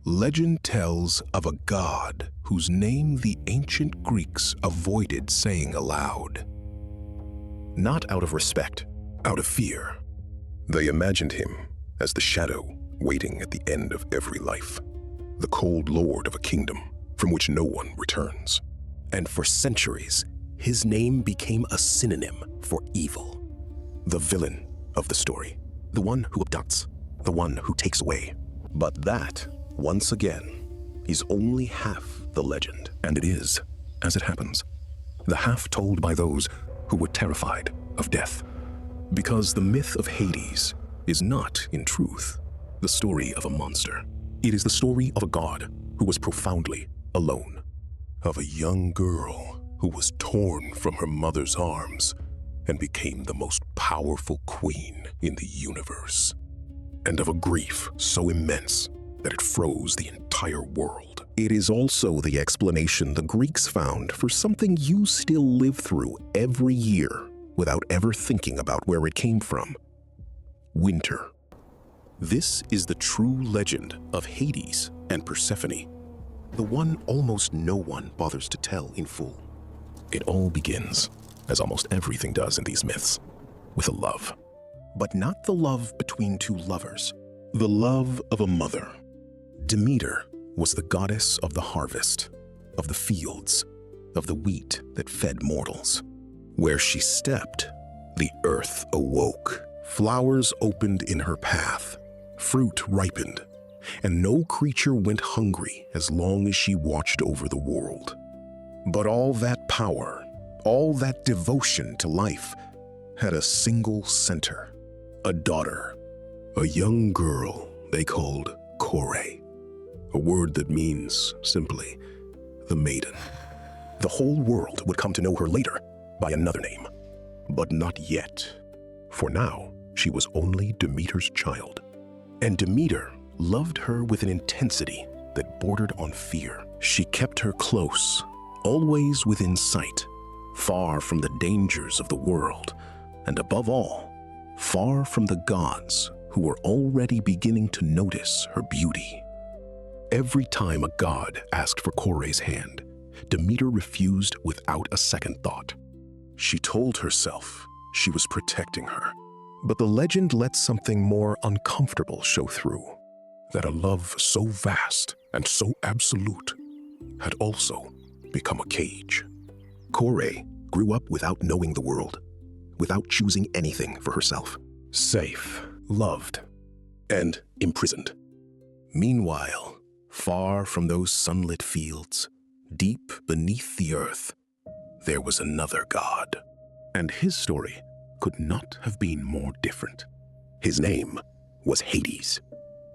Legend tells of a god whose name the ancient Greeks avoided saying aloud. Not out of respect, out of fear. They imagined him as the shadow waiting at the end of every life, the cold lord of a kingdom from which no one returns. And for centuries, his name became a synonym for evil. The villain of the story, the one who abducts, the one who takes away. But that, once again, is only half the legend. And it is, as it happens, the half told by those who were terrified of death. Because the myth of Hades is not, in truth, the story of a monster. It is the story of a god who was profoundly alone, of a young girl who was torn from her mother's arms and became the most powerful queen in the universe, and of a grief so immense that it froze the entire world. It is also the explanation the Greeks found for something you still live through every year without ever thinking about where it came from: winter. This is the true legend of Hades and Persephone, the one almost no one bothers to tell in full. It all begins, as almost everything does in these myths, with a love. But not the love between two lovers, the love of a mother. Demeter was the goddess of the harvest, of the fields, of the wheat that fed mortals. Where she stepped, the earth awoke. Flowers opened in her path, fruit ripened, and no creature went hungry as long as she watched over the world. But all that power, all that devotion to life, had a single center: a daughter, a young girl they called Kore, a word that means, simply, the maiden. The whole world would come to know her later by another name, but not yet. For now, she was only Demeter's child. And Demeter loved her with an intensity that bordered on fear. She kept her close, always within sight, far from the dangers of the world, and above all, far from the gods who were already beginning to notice her beauty. Every time a god asked for Kore's hand, Demeter refused without a second thought. She told herself she was protecting her. But the legend let something more uncomfortable show through, that a love so vast and so absolute had also become a cage. Kore grew up without knowing the world, without choosing anything for herself. Safe, loved, and imprisoned. Meanwhile, far from those sunlit fields, deep beneath the earth, there was another god. And his story could not have been more different. His name was Hades.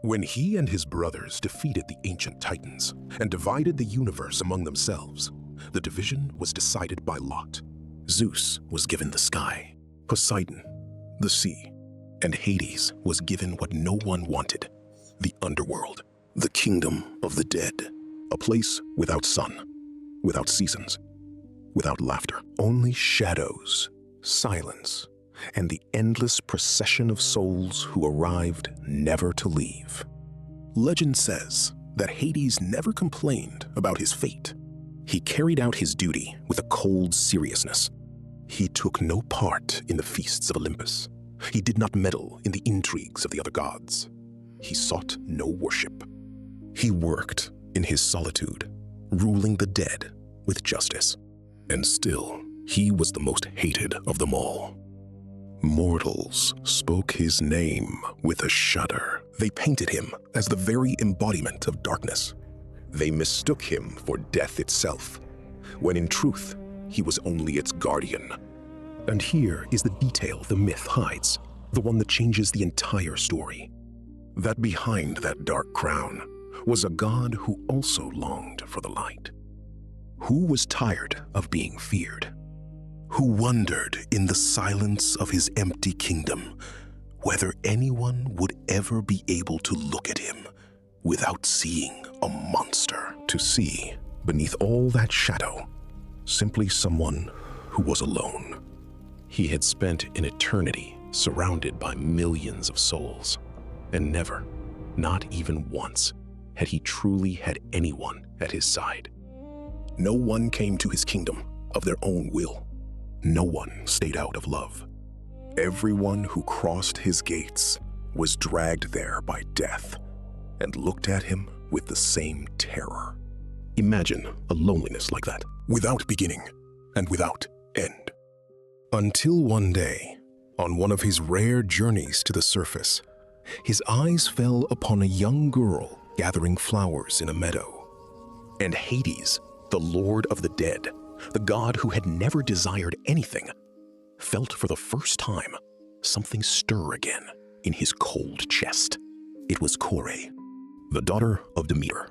When he and his brothers defeated the ancient titans and divided the universe among themselves, the division was decided by lot. Zeus was given the sky, Poseidon the sea, and Hades was given what no one wanted: the underworld, the kingdom of the dead, a place without sun, without seasons, without laughter, only shadows, silence, and the endless procession of souls who arrived never to leave. Legend says that Hades never complained about his fate. He carried out his duty with a cold seriousness. He took no part in the feasts of Olympus. He did not meddle in the intrigues of the other gods. He sought no worship. He worked in his solitude, ruling the dead with justice. And still, he was the most hated of them all. Mortals spoke his name with a shudder. They painted him as the very embodiment of darkness. They mistook him for death itself, when in truth, he was only its guardian. And here is the detail the myth hides, the one that changes the entire story. That behind that dark crown was a god who also longed for the light, who was tired of being feared, who wondered in the silence of his empty kingdom whether anyone would ever be able to look at him without seeing a monster. To see, beneath all that shadow, simply someone who was alone. He had spent an eternity surrounded by millions of souls, and never, not even once, had he truly had anyone at his side. No one came to his kingdom of their own will. No one stayed out of love. Everyone who crossed his gates was dragged there by death and looked at him with the same terror. Imagine a loneliness like that, without beginning and without end. Until one day, on one of his rare journeys to the surface, his eyes fell upon a young girl gathering flowers in a meadow. And Hades, the lord of the dead, the god who had never desired anything, felt for the first time something stir again in his cold chest. It was Kore, the daughter of Demeter.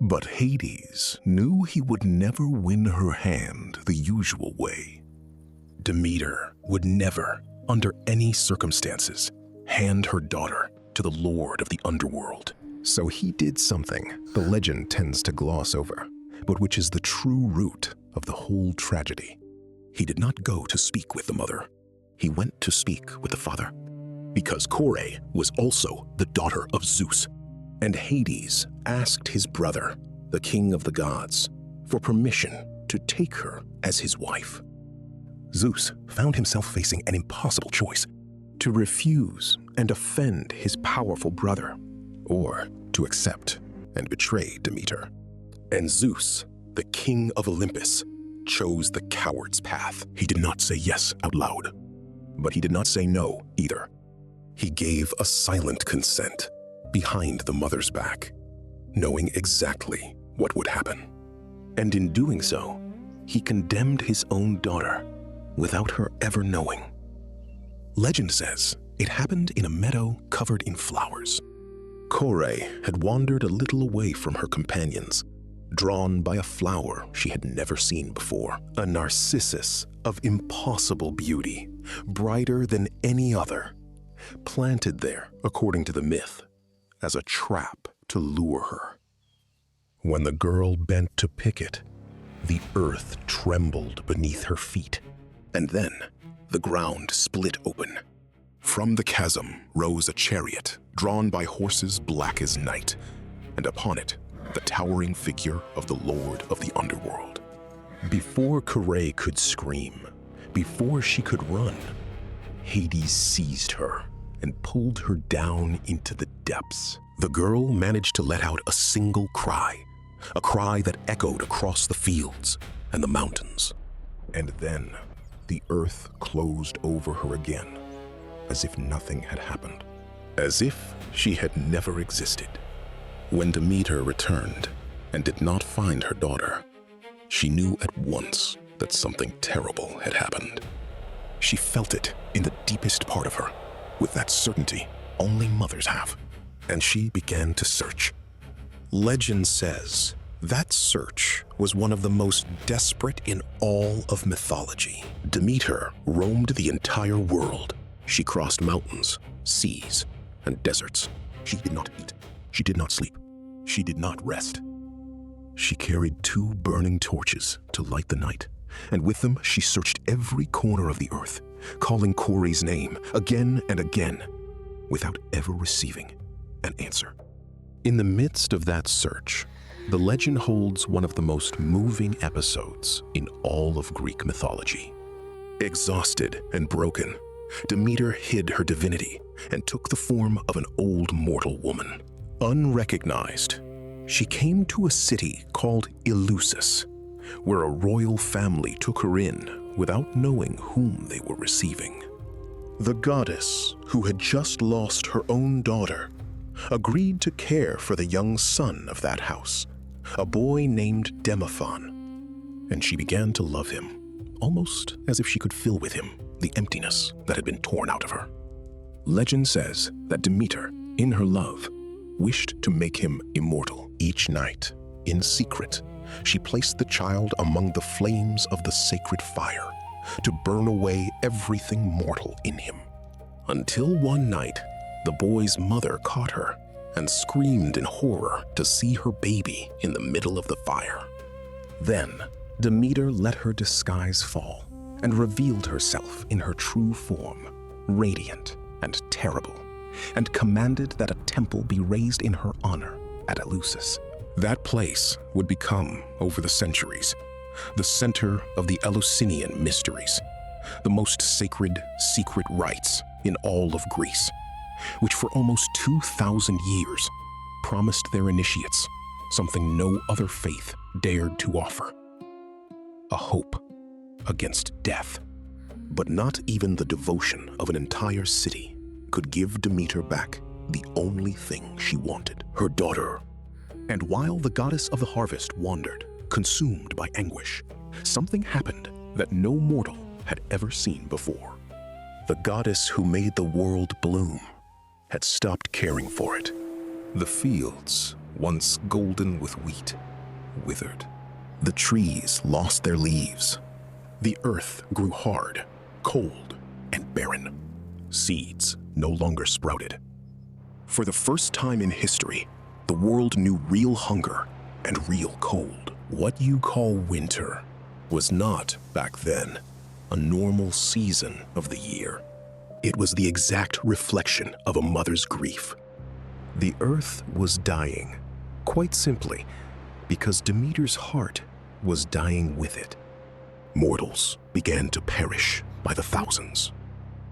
But Hades knew he would never win her hand the usual way. Demeter would never, under any circumstances, hand her daughter to the lord of the Underworld. So he did something the legend tends to gloss over, but which is the true root of the whole tragedy. He did not go to speak with the mother. He went to speak with the father, because Kore was also the daughter of Zeus. And Hades asked his brother, the king of the gods, for permission to take her as his wife. Zeus found himself facing an impossible choice: to refuse and offend his powerful brother, or to accept and betray Demeter. And Zeus, the king of Olympus, chose the coward's path. He did not say yes out loud, but he did not say no either. He gave a silent consent behind the mother's back, knowing exactly what would happen. And in doing so, he condemned his own daughter without her ever knowing. Legend says it happened in a meadow covered in flowers. Kore had wandered a little away from her companions, drawn by a flower she had never seen before, a narcissus of impossible beauty, brighter than any other, planted there, according to the myth, as a trap to lure her. When the girl bent to pick it, the earth trembled beneath her feet, and then the ground split open. From the chasm rose a chariot drawn by horses black as night, and upon it the towering figure of the Lord of the Underworld. Before Kore could scream, before she could run, Hades seized her and pulled her down into the depths. The girl managed to let out a single cry, a cry that echoed across the fields and the mountains. And then the earth closed over her again, as if nothing had happened, as if she had never existed. When Demeter returned and did not find her daughter, she knew at once that something terrible had happened. She felt it in the deepest part of her, with that certainty only mothers have, and she began to search. Legend says that search was one of the most desperate in all of mythology. Demeter roamed the entire world. She crossed mountains, seas, and deserts. She did not eat. She did not sleep. She did not rest. She carried 2 burning torches to light the night, and with them she searched every corner of the earth, calling Kore's name again and again, without ever receiving an answer. In the midst of that search, the legend holds one of the most moving episodes in all of Greek mythology. Exhausted and broken, Demeter hid her divinity and took the form of an old mortal woman. Unrecognized, she came to a city called Eleusis, where a royal family took her in without knowing whom they were receiving. The goddess, who had just lost her own daughter, agreed to care for the young son of that house, a boy named Demephon, and she began to love him, almost as if she could fill with him the emptiness that had been torn out of her. Legend says that Demeter, in her love, wished to make him immortal. Each night, in secret, she placed the child among the flames of the sacred fire to burn away everything mortal in him. Until one night, the boy's mother caught her and screamed in horror to see her baby in the middle of the fire. Then, Demeter let her disguise fall and revealed herself in her true form, radiant and terrible, and commanded that a temple be raised in her honor at Eleusis. That place would become, over the centuries, the center of the Eleusinian mysteries, the most sacred, secret rites in all of Greece, which for almost 2,000 years promised their initiates something no other faith dared to offer: a hope against death. But not even the devotion of an entire city could give Demeter back the only thing she wanted: her daughter. And while the goddess of the harvest wandered, consumed by anguish, something happened that no mortal had ever seen before. The goddess who made the world bloom had stopped caring for it. The fields, once golden with wheat, withered. The trees lost their leaves. The earth grew hard, cold, and barren. Seeds no longer sprouted. For the first time in history, the world knew real hunger and real cold. What you call winter was not, back then, a normal season of the year. It was the exact reflection of a mother's grief. The earth was dying, quite simply, because Demeter's heart was dying with it. Mortals began to perish by the thousands.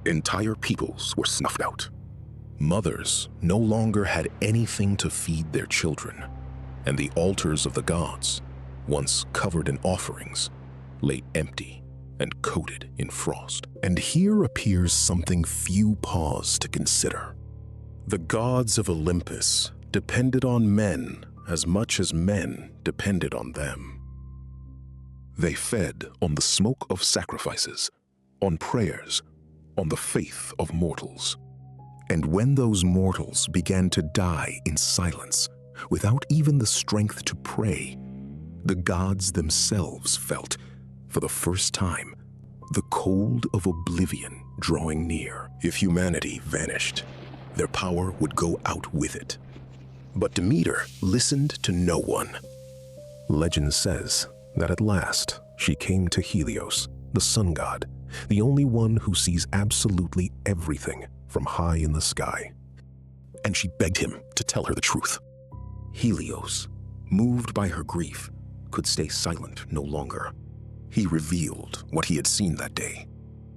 Entire peoples were snuffed out. Mothers no longer had anything to feed their children, and the altars of the gods, once covered in offerings, lay empty and coated in frost. And here appears something few pause to consider. The gods of Olympus depended on men as much as men depended on them. They fed on the smoke of sacrifices, on prayers, on the faith of mortals. And when those mortals began to die in silence, without even the strength to pray, the gods themselves felt, for the first time, the cold of oblivion drawing near. If humanity vanished, their power would go out with it. But Demeter listened to no one. Legend says that at last she came to Helios, the sun god, the only one who sees absolutely everything from high in the sky. And she begged him to tell her the truth. Helios, moved by her grief, could stay silent no longer. He revealed what he had seen that day,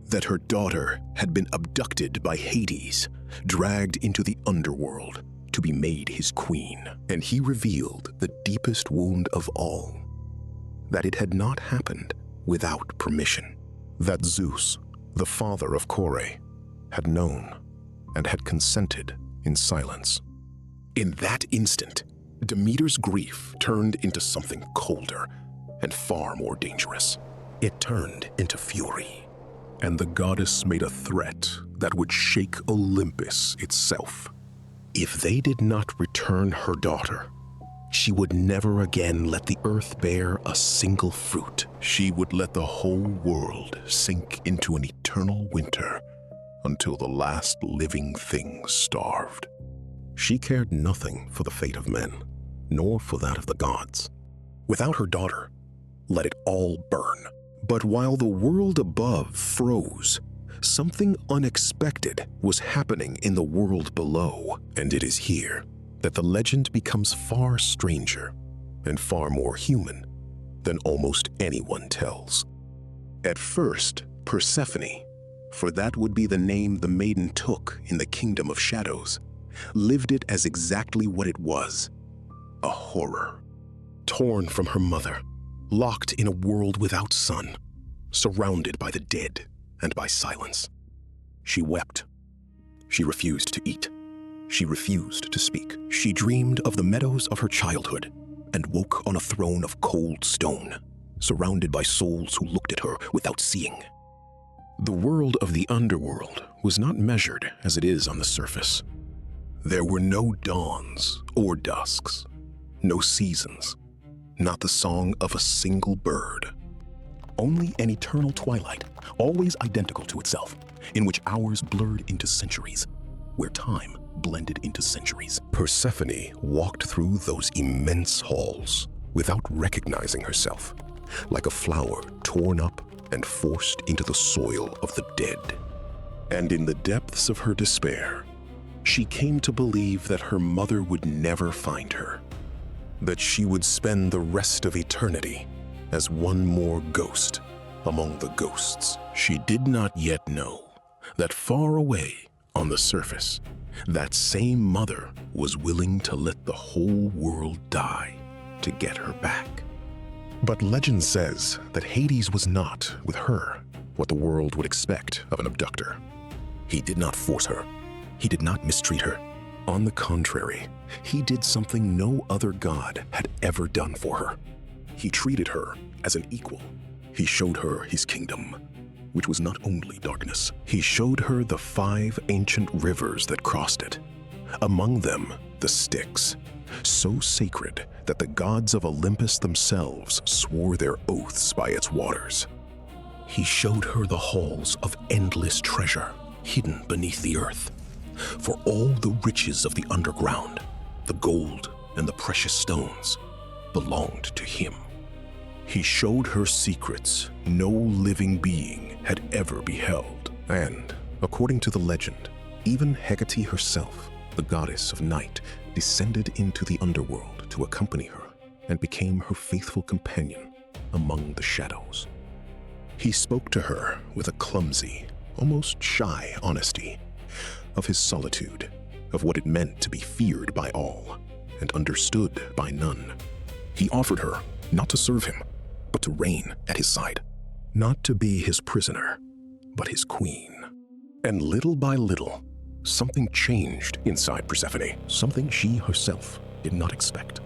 that her daughter had been abducted by Hades, dragged into the Underworld to be made his queen. And he revealed the deepest wound of all, that it had not happened without permission, that Zeus, the father of Kore, had known and had consented in silence. In that instant, Demeter's grief turned into something colder and far more dangerous. It turned into fury, and the goddess made a threat that would shake Olympus itself. If they did not return her daughter, she would never again let the earth bear a single fruit. She would let the whole world sink into an eternal winter until the last living thing starved. She cared nothing for the fate of men, nor for that of the gods. Without her daughter, let it all burn. But while the world above froze, something unexpected was happening in the world below. And it is here that the legend becomes far stranger and far more human than almost anyone tells. At first, Persephone, for that would be the name the maiden took in the kingdom of shadows, lived it as exactly what it was: a horror. Torn from her mother, locked in a world without sun, surrounded by the dead and by silence. She wept. She refused to eat. She refused to speak. She dreamed of the meadows of her childhood and woke on a throne of cold stone, surrounded by souls who looked at her without seeing. The world of the underworld was not measured as it is on the surface. There were no dawns or dusks, no seasons, not the song of a single bird. Only an eternal twilight, always identical to itself, in which hours blurred into centuries, where time blended into centuries. Persephone walked through those immense halls without recognizing herself, like a flower torn up and forced into the soil of the dead. And in the depths of her despair, she came to believe that her mother would never find her, that she would spend the rest of eternity as one more ghost among the ghosts. She did not yet know that far away on the surface, that same mother was willing to let the whole world die to get her back. But legend says that Hades was not, with her, what the world would expect of an abductor. He did not force her. He did not mistreat her. On the contrary, he did something no other god had ever done for her. He treated her as an equal. He showed her his kingdom, which was not only darkness. He showed her the 5 ancient rivers that crossed it. Among them, the Styx, so sacred that the gods of Olympus themselves swore their oaths by its waters. He showed her the halls of endless treasure hidden beneath the earth. For all the riches of the underground, the gold and the precious stones, belonged to him. He showed her secrets no living being had ever beheld. And, according to the legend, even Hecate herself, the goddess of night, descended into the underworld to accompany her and became her faithful companion among the shadows. He spoke to her with a clumsy, almost shy honesty of his solitude, of what it meant to be feared by all and understood by none. He offered her not to serve him, but to reign at his side, not to be his prisoner, but his queen. And little by little, something changed inside Persephone, something she herself did not expect.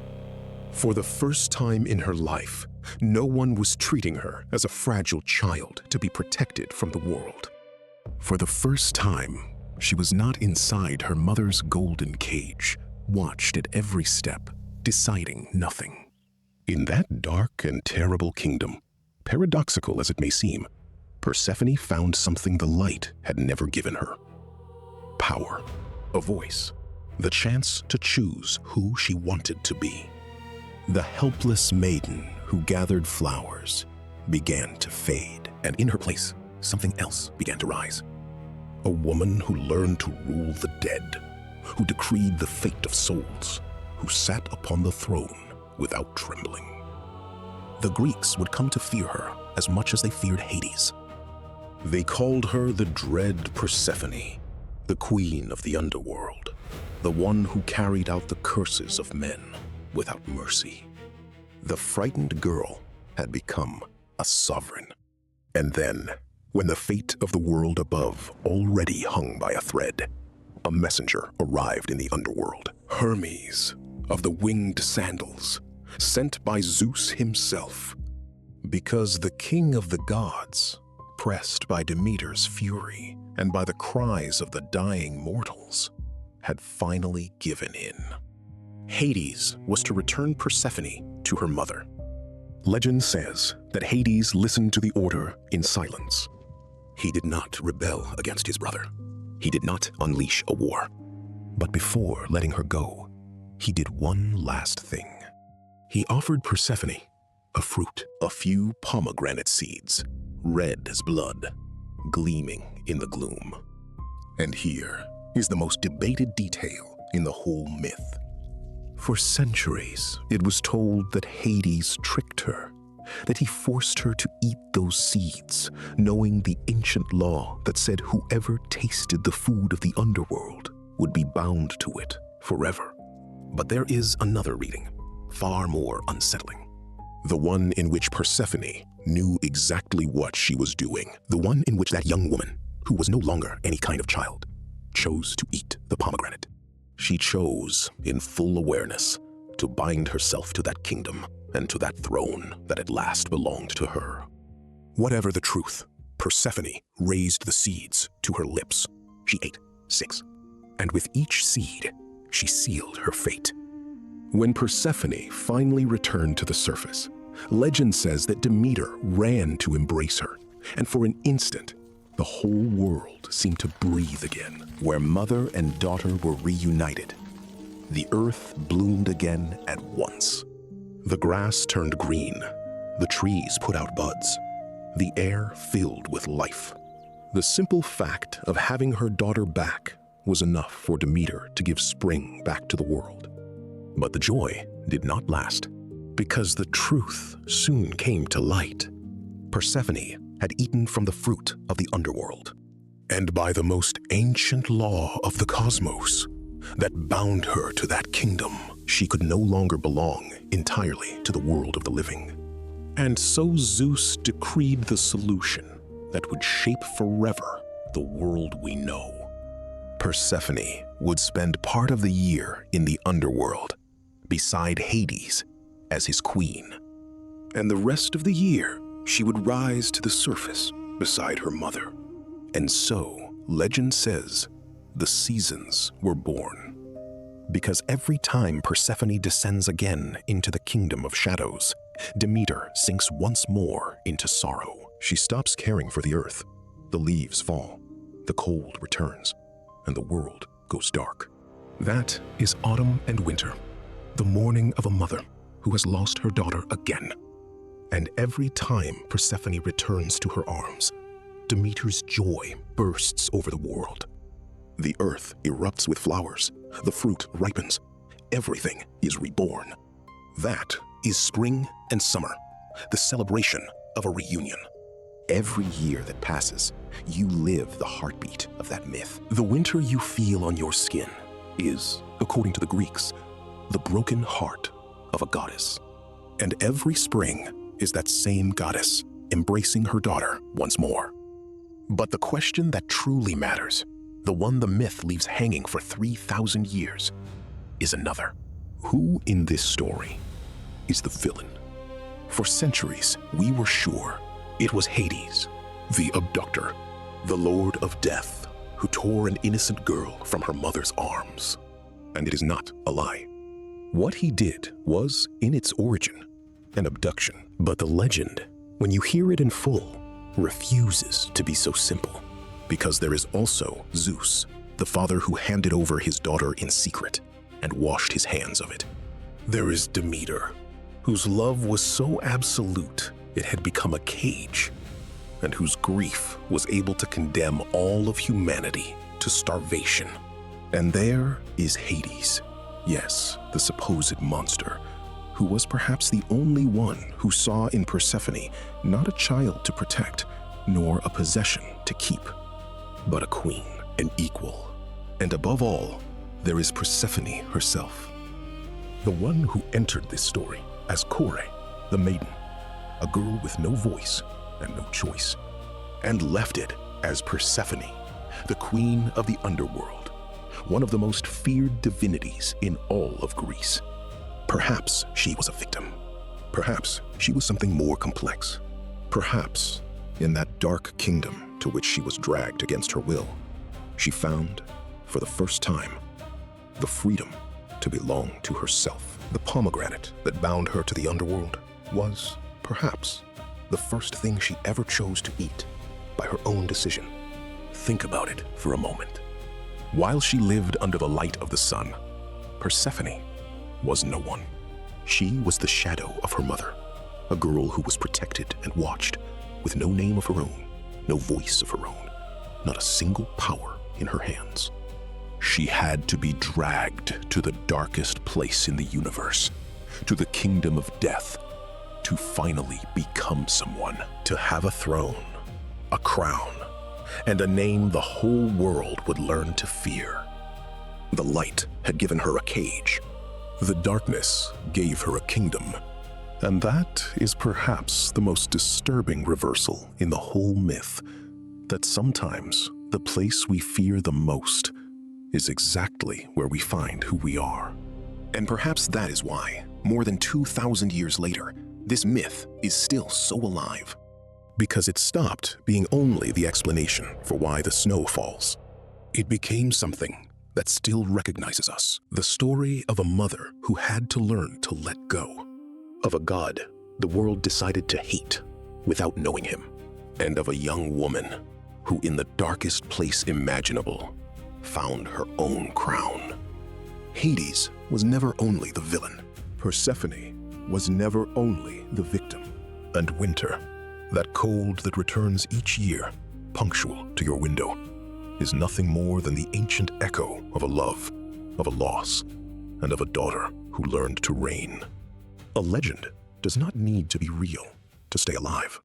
For the first time in her life, no one was treating her as a fragile child to be protected from the world. For the first time, she was not inside her mother's golden cage, watched at every step, deciding nothing. In that dark and terrible kingdom, paradoxical as it may seem, Persephone found something the light had never given her. Power, a voice, the chance to choose who she wanted to be. The helpless maiden who gathered flowers began to fade, and in her place, something else began to rise. A woman who learned to rule the dead, who decreed the fate of souls, who sat upon the throne without trembling. The Greeks would come to fear her as much as they feared Hades. They called her the dread Persephone, the queen of the underworld, the one who carried out the curses of men without mercy. The frightened girl had become a sovereign. And then, when the fate of the world above already hung by a thread, a messenger arrived in the underworld. Hermes of the winged sandals, sent by Zeus himself, because the king of the gods, pressed by Demeter's fury and by the cries of the dying mortals, had finally given in. Hades was to return Persephone to her mother. Legend says that Hades listened to the order in silence. He did not rebel against his brother. He did not unleash a war. But before letting her go, he did one last thing. He offered Persephone a fruit, a few pomegranate seeds, red as blood, gleaming in the gloom. And here is the most debated detail in the whole myth. For centuries, it was told that Hades tricked her, that he forced her to eat those seeds, knowing the ancient law that said whoever tasted the food of the underworld would be bound to it forever. But there is another reading, far more unsettling. The one in which Persephone knew exactly what she was doing. The one in which that young woman, who was no longer any kind of child, chose to eat the pomegranate. She chose, in full awareness, to bind herself to that kingdom and to that throne that at last belonged to her. Whatever the truth, Persephone raised the seeds to her lips. She ate 6, and with each seed, she sealed her fate. When Persephone finally returned to the surface, legend says that Demeter ran to embrace her, and for an instant, the whole world seemed to breathe again. Where mother and daughter were reunited, the earth bloomed again at once. The grass turned green, the trees put out buds, the air filled with life. The simple fact of having her daughter back was enough for Demeter to give spring back to the world. But the joy did not last, because the truth soon came to light. Persephone had eaten from the fruit of the Underworld, and by the most ancient law of the cosmos that bound her to that kingdom, she could no longer belong entirely to the world of the living. And so Zeus decreed the solution that would shape forever the world we know. Persephone would spend part of the year in the Underworld, beside Hades as his queen. And the rest of the year, she would rise to the surface beside her mother. And so, legend says, the seasons were born. Because every time Persephone descends again into the kingdom of shadows, Demeter sinks once more into sorrow. She stops caring for the earth. The leaves fall, the cold returns, and the world goes dark. That is autumn and winter, the mourning of a mother who has lost her daughter again. And every time Persephone returns to her arms, Demeter's joy bursts over the world. The earth erupts with flowers, the fruit ripens, everything is reborn. That is spring and summer, the celebration of a reunion. Every year that passes, you live the heartbeat of that myth. The winter you feel on your skin is, according to the Greeks, the broken heart of a goddess. And every spring is that same goddess embracing her daughter once more. But the question that truly matters, the one the myth leaves hanging for 3,000 years, is another. Who in this story is the villain? For centuries, we were sure it was Hades, the abductor, the lord of death, who tore an innocent girl from her mother's arms. And it is not a lie. What he did was, in its origin, an abduction. But the legend, when you hear it in full, refuses to be so simple. Because there is also Zeus, the father who handed over his daughter in secret and washed his hands of it. There is Demeter, whose love was so absolute it had become a cage, and whose grief was able to condemn all of humanity to starvation. And there is Hades, yes, the supposed monster, who was perhaps the only one who saw in Persephone not a child to protect, nor a possession to keep, but a queen, an equal. And above all, there is Persephone herself, the one who entered this story as Kore, the maiden, a girl with no voice and no choice, and left it as Persephone, the queen of the Underworld, one of the most feared divinities in all of Greece. Perhaps she was a victim. Perhaps she was something more complex. Perhaps in that dark kingdom to which she was dragged against her will, she found, for the first time, the freedom to belong to herself. The pomegranate that bound her to the Underworld was, perhaps, the first thing she ever chose to eat by her own decision. Think about it for a moment. While she lived under the light of the sun, Persephone was no one. She was the shadow of her mother, a girl who was protected and watched, with no name of her own, no voice of her own, not a single power in her hands. She had to be dragged to the darkest place in the universe, to the kingdom of death, to finally become someone, to have a throne, a crown, and a name the whole world would learn to fear. The light had given her a cage. The darkness gave her a kingdom. And that is perhaps the most disturbing reversal in the whole myth, that sometimes the place we fear the most is exactly where we find who we are. And perhaps that is why, more than 2,000 years later, this myth is still so alive. Because it stopped being only the explanation for why the snow falls. It became something that still recognizes us. The story of a mother who had to learn to let go. Of a god the world decided to hate without knowing him. And of a young woman who, in the darkest place imaginable, found her own crown. Hades was never only the villain. Persephone was never only the victim. And winter, that cold that returns each year, punctual to your window, is nothing more than the ancient echo of a love, of a loss, and of a daughter who learned to reign. A legend does not need to be real to stay alive.